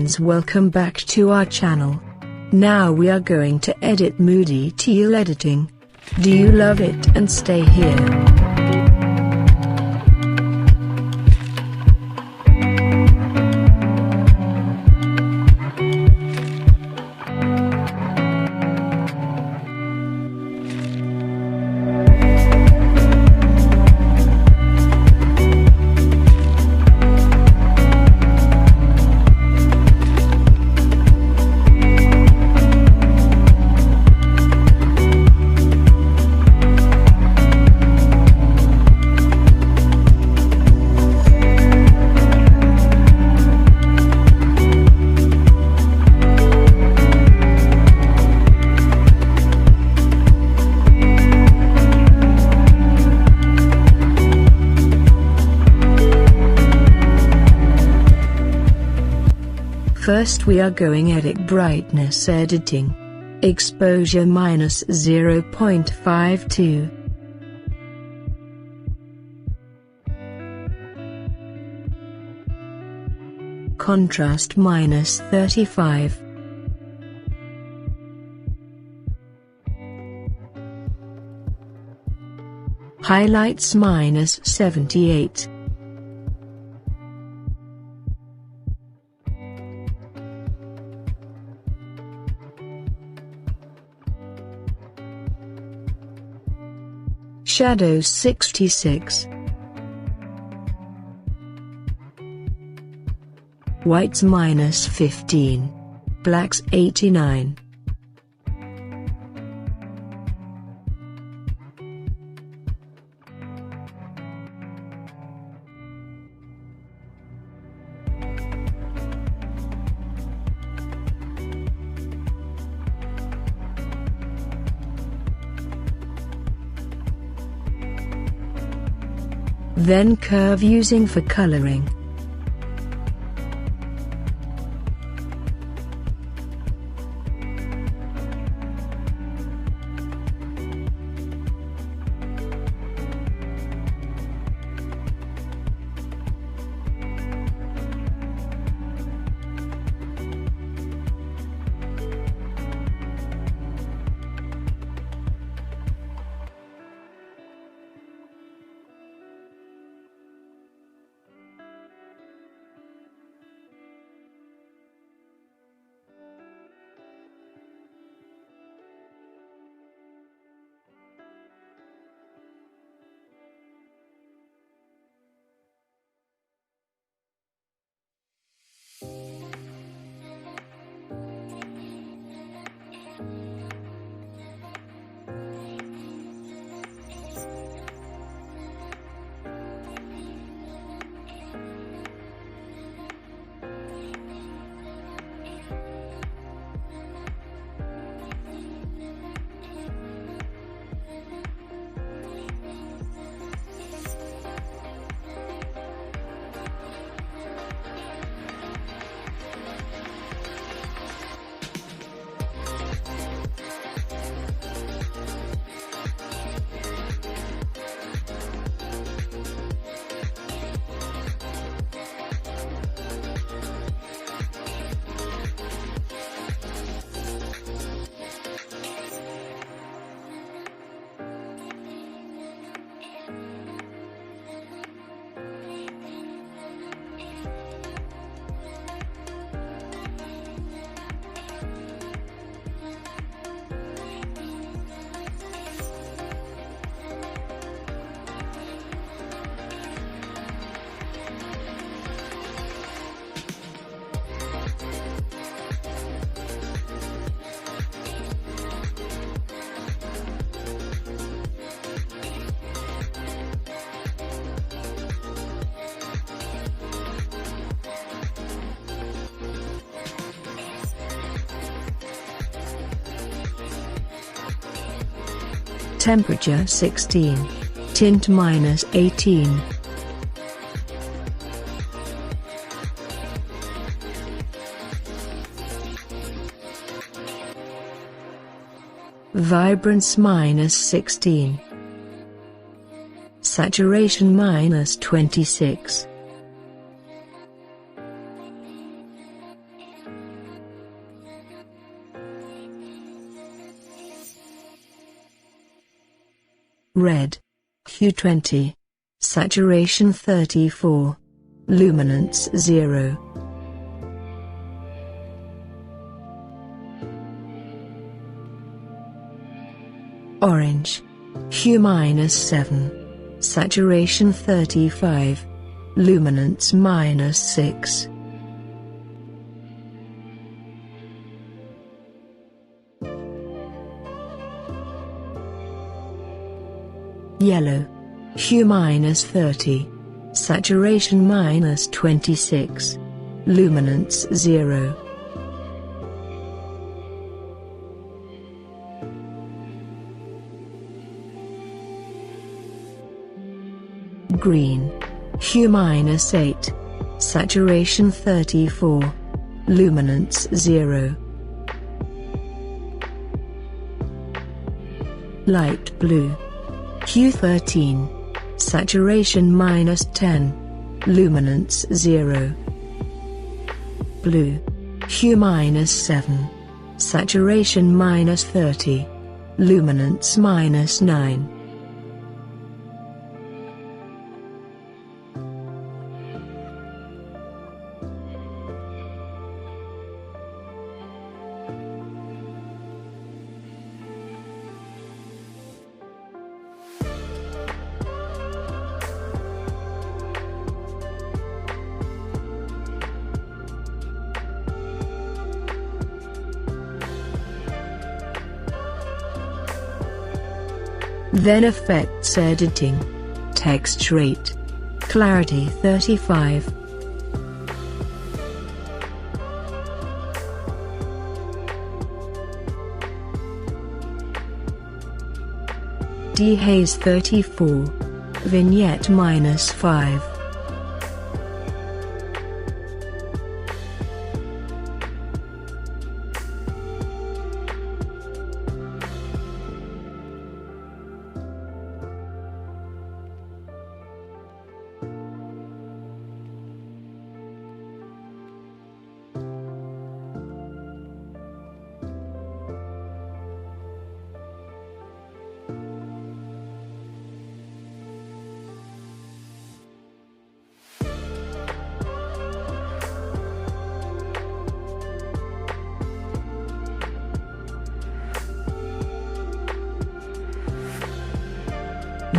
friends, welcome back to our channel. Now we are going to edit Moody Teal editing. Do you love it? And stay here. First we are going edit brightness editing. Exposure minus 0.52. Contrast minus 35. Highlights minus 78. Shadows 66. Whites minus 15. Blacks 89. Then curve using for coloring. Temperature 16. Tint minus 18. Vibrance minus 16. Saturation minus 26. Red. Hue 20. Saturation 34. Luminance 0. Orange. Hue -7. Saturation 35. Luminance -6. Yellow. Hue -30. Saturation -26. Luminance 0. Green. Hue -8. Saturation 34. Luminance 0. Light blue. Hue 13. Saturation -10. Luminance 0. Blue. Hue -7. Saturation -30. Luminance -9. Then effects editing. Text rate. Clarity 35. Dehaze 34. Vignette -5.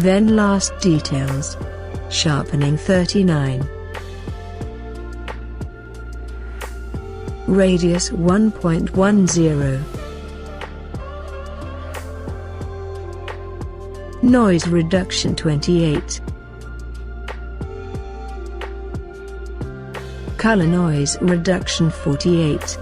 Then last details. Sharpening 39. Radius 1.10. Noise reduction 28. Color noise reduction 48.